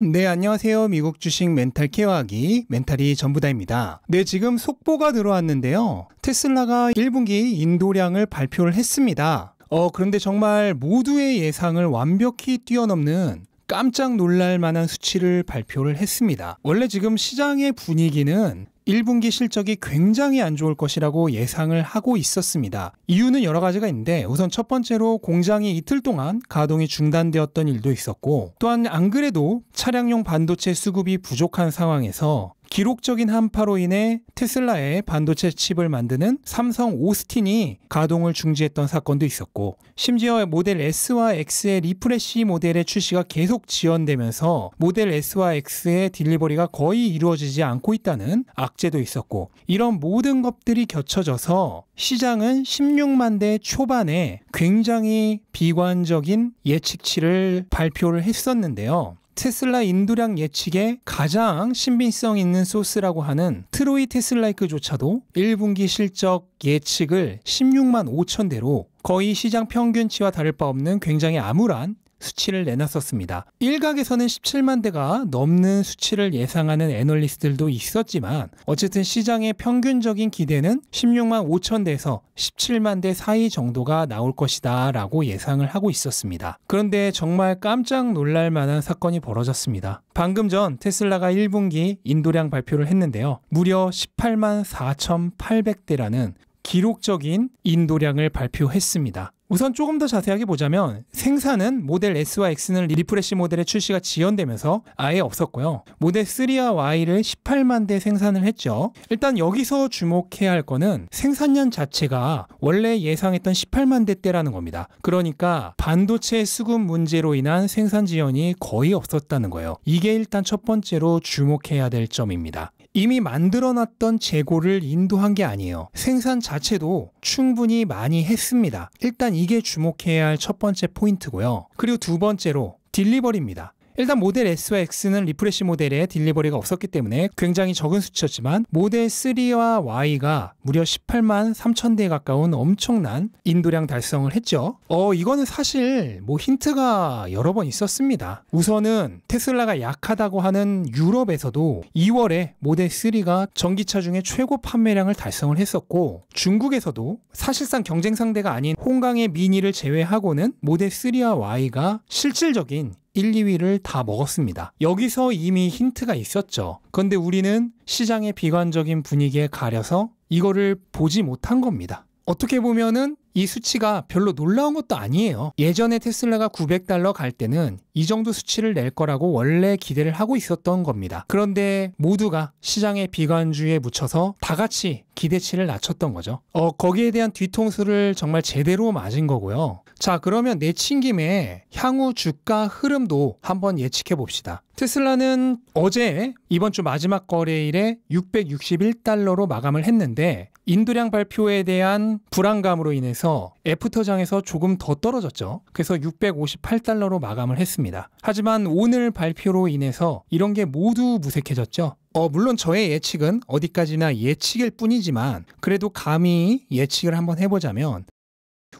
네, 안녕하세요. 미국 주식 멘탈 케어하기 멘탈이 전부다입니다. 네, 지금 속보가 들어왔는데요. 테슬라가 1분기 인도량을 발표를 했습니다. 그런데 정말 모두의 예상을 완벽히 뛰어넘는 깜짝 놀랄 만한 수치를 발표를 했습니다. 원래 지금 시장의 분위기는 1분기 실적이 굉장히 안 좋을 것이라고 예상을 하고 있었습니다. 이유는 여러 가지가 있는데, 우선 첫 번째로 공장이 이틀 동안 가동이 중단되었던 일도 있었고, 또한 안 그래도 차량용 반도체 수급이 부족한 상황에서 기록적인 한파로 인해 테슬라의 반도체 칩을 만드는 삼성 오스틴이 가동을 중지했던 사건도 있었고, 심지어 모델 S와 X의 리프레시 모델의 출시가 계속 지연되면서 모델 S와 X의 딜리버리가 거의 이루어지지 않고 있다는 악재도 있었고, 이런 모든 것들이 겹쳐져서 시장은 16만 대 초반에 굉장히 비관적인 예측치를 발표를 했었는데요. 테슬라 인도량 예측에 가장 신빙성 있는 소스라고 하는 트로이 테슬라이크조차도 1분기 실적 예측을 16만 5천 대로 거의 시장 평균치와 다를 바 없는 굉장히 암울한 수치를 내놨었습니다. 일각에서는 17만 대가 넘는 수치를 예상하는 애널리스트들도 있었지만, 어쨌든 시장의 평균적인 기대는 16만 5천 대에서 17만 대 사이 정도가 나올 것이다 라고 예상을 하고 있었습니다. 그런데 정말 깜짝 놀랄 만한 사건이 벌어졌습니다. 방금 전 테슬라가 1분기 인도량 발표를 했는데요. 무려 18만 4,800대라는 기록적인 인도량을 발표했습니다. 우선 조금 더 자세하게 보자면, 생산은 모델 S와 X는 리프레시 모델의 출시가 지연되면서 아예 없었고요. 모델 3와 Y를 18만 대 생산을 했죠. 일단 여기서 주목해야 할 거는 생산량 자체가 원래 예상했던 18만 대대라는 겁니다. 그러니까 반도체 수급 문제로 인한 생산 지연이 거의 없었다는 거예요. 이게 일단 첫 번째로 주목해야 될 점입니다. 이미 만들어놨던 재고를 인도한 게 아니에요. 생산 자체도 충분히 많이 했습니다. 일단 이게 주목해야 할 첫 번째 포인트고요. 그리고 두 번째로 딜리버리입니다. 일단 모델 S와 X는 리프레시 모델에 딜리버리가 없었기 때문에 굉장히 적은 수치였지만, 모델 3와 Y가 무려 18만 3천 대에 가까운 엄청난 인도량 달성을 했죠. 이거는 사실 힌트가 여러 번 있었습니다. 우선은 테슬라가 약하다고 하는 유럽에서도 2월에 모델 3가 전기차 중에 최고 판매량을 달성을 했었고, 중국에서도 사실상 경쟁 상대가 아닌 홍강의 미니를 제외하고는 모델 3와 Y가 실질적인 1, 2위를 다 먹었습니다. 여기서 이미 힌트가 있었죠. 그런데 우리는 시장의 비관적인 분위기에 가려서 이거를 보지 못한 겁니다. 어떻게 보면은 이 수치가 별로 놀라운 것도 아니에요. 예전에 테슬라가 $900 갈 때는 이 정도 수치를 낼 거라고 원래 기대를 하고 있었던 겁니다. 그런데 모두가 시장의 비관주의에 묻혀서 다 같이 기대치를 낮췄던 거죠. 거기에 대한 뒤통수를 정말 제대로 맞은 거고요. 자, 그러면 내친 김에 향후 주가 흐름도 한번 예측해 봅시다. 테슬라는 어제 이번 주 마지막 거래일에 $661로 마감을 했는데, 인도량 발표에 대한 불안감으로 인해서 애프터장에서 조금 더 떨어졌죠. 그래서 $658로 마감을 했습니다. 하지만 오늘 발표로 인해서 이런 게 모두 무색해졌죠. 물론 저의 예측은 어디까지나 예측일 뿐이지만, 그래도 감히 예측을 한번 해보자면,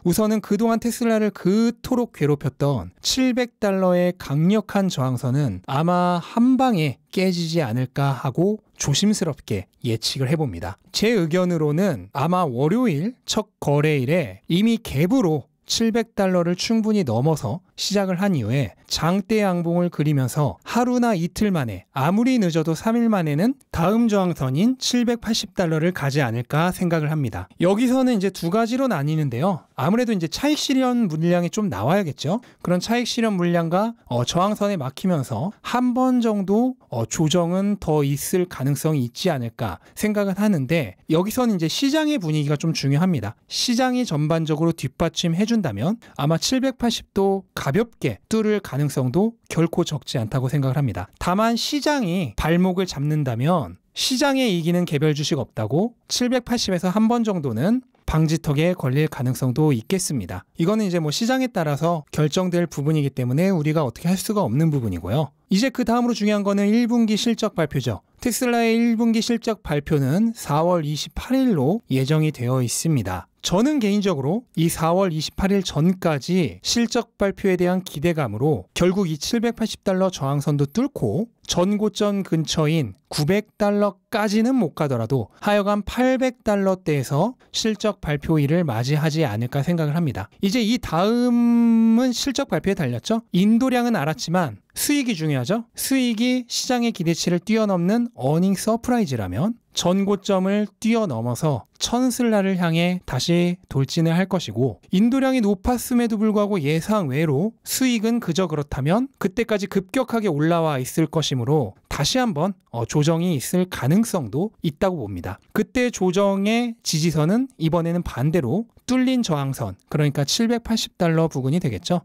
우선은 그동안 테슬라를 그토록 괴롭혔던 $700의 강력한 저항선은 아마 한 방에 깨지지 않을까 하고 조심스럽게 예측을 해봅니다. 제 의견으로는 아마 월요일 첫 거래일에 이미 갭으로 $700를 충분히 넘어서 시작을 한 이후에 장대 양봉을 그리면서 하루나 이틀 만에, 아무리 늦어도 3일 만에는 다음 저항선인 $780를 가지 않을까 생각을 합니다. 여기서는 이제 두 가지로 나뉘는데요. 아무래도 이제 차익 실현 물량이 좀 나와야겠죠. 그런 차익 실현 물량과 저항선에 막히면서 한 번 정도 조정은 더 있을 가능성이 있지 않을까 생각은 하는데, 여기서는 이제 시장의 분위기가 좀 중요합니다. 시장이 전반적으로 뒷받침해 준다면 아마 780도 가볍게 뚫을 가능성도 결코 적지 않다고 생각을 합니다. 다만 시장이 발목을 잡는다면, 시장에 이기는 개별 주식 없다고 780에서 한 번 정도는 방지턱에 걸릴 가능성도 있겠습니다. 이거는 이제 시장에 따라서 결정될 부분이기 때문에 우리가 어떻게 할 수가 없는 부분이고요. 이제 그 다음으로 중요한 거는 1분기 실적 발표죠. 테슬라의 1분기 실적 발표는 4월 28일로 예정이 되어 있습니다. 저는 개인적으로 이 4월 28일 전까지 실적 발표에 대한 기대감으로 결국 이 $780 저항선도 뚫고 전고점 근처인 $900까지는 못 가더라도 하여간 $800대에서 실적 발표일을 맞이하지 않을까 생각을 합니다. 이제 이 다음은 실적 발표에 달렸죠. 인도량은 알았지만 수익이 중요하죠. 수익이 시장의 기대치를 뛰어넘는 어닝 서프라이즈라면 전고점을 뛰어넘어서 $1000를 향해 다시 돌진을 할 것이고, 인도량이 높았음에도 불구하고 예상 외로 수익은 그저 그렇다면 그때까지 급격하게 올라와 있을 것이므로 다시 한번 조정이 있을 가능성도 있다고 봅니다. 그때 조정의 지지선은 이번에는 반대로 뚫린 저항선, 그러니까 $780 부근이 되겠죠.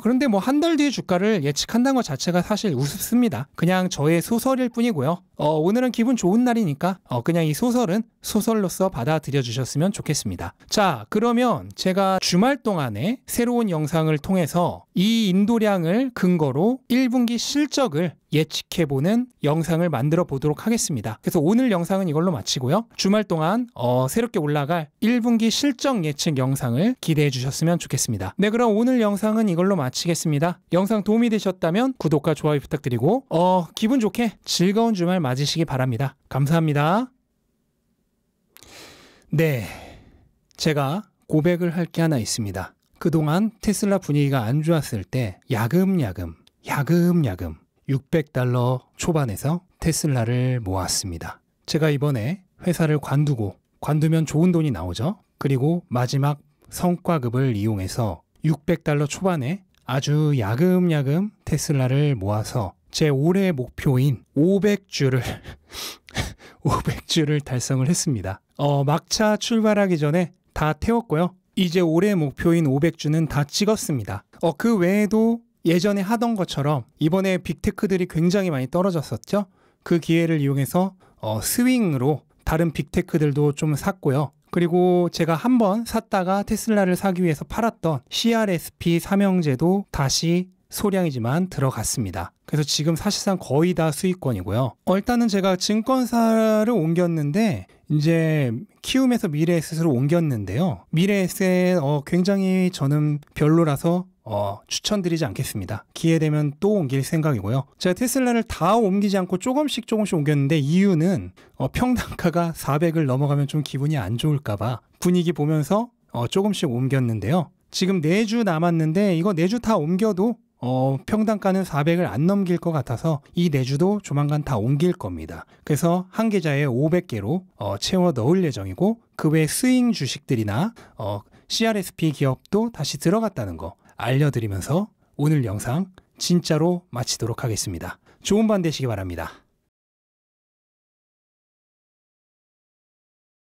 그런데 뭐 한 달 뒤의 주가를 예측한다는 것 자체가 사실 우습습니다. 그냥 저의 소설일 뿐이고요. 오늘은 기분 좋은 날이니까 그냥 이 소설은 소설로서 받아들여 주셨으면 좋겠습니다. 자, 그러면 제가 주말 동안에 새로운 영상을 통해서 이 인도량을 근거로 1분기 실적을 예측해보는 영상을 만들어 보도록 하겠습니다. 그래서 오늘 영상은 이걸로 마치고요. 주말 동안 새롭게 올라갈 1분기 실적 예측 영상을 기대해 주셨으면 좋겠습니다. 네, 그럼 오늘 영상은 이걸로 마치겠습니다. 영상 도움이 되셨다면 구독과 좋아요 부탁드리고 기분 좋게 즐거운 주말 맞으시기 바랍니다. 감사합니다. 네, 제가 고백을 할 게 하나 있습니다. 그동안 테슬라 분위기가 안 좋았을 때 야금야금 $600 초반에서 테슬라를 모았습니다. 제가 이번에 회사를 관두면 좋은 돈이 나오죠. 그리고 마지막 성과급을 이용해서 $600 초반에 아주 야금야금 테슬라를 모아서 제 올해 목표인 500주를 500주를 달성을 했습니다. 막차 출발하기 전에 다 태웠고요. 이제 올해 목표인 500주는 다 찍었습니다. 그 외에도 예전에 하던 것처럼 이번에 빅테크들이 굉장히 많이 떨어졌었죠. 그 기회를 이용해서 스윙으로 다른 빅테크들도 좀 샀고요. 그리고 제가 한번 샀다가 테슬라를 사기 위해서 팔았던 CRSP 삼형제도 다시 소량이지만 들어갔습니다. 그래서 지금 사실상 거의 다 수익권이고요. 일단은 제가 증권사를 옮겼는데 이제 키움에서 미래에셋으로 옮겼는데요. 미래에셋 굉장히 저는 별로라서 추천드리지 않겠습니다. 기회되면 또 옮길 생각이고요. 제가 테슬라를 다 옮기지 않고 조금씩 옮겼는데 이유는 평단가가 400을 넘어가면 좀 기분이 안 좋을까봐 분위기 보면서 조금씩 옮겼는데요. 지금 4주 남았는데 이거 4주 다 옮겨도 평단가는 400을 안 넘길 것 같아서 이 4주도 조만간 다 옮길 겁니다. 그래서 한 계좌에 500개로 채워 넣을 예정이고, 그 외 스윙 주식들이나 CRSP 기업도 다시 들어갔다는 거 알려드리면서 오늘 영상 진짜로 마치도록 하겠습니다. 좋은 밤 되시기 바랍니다.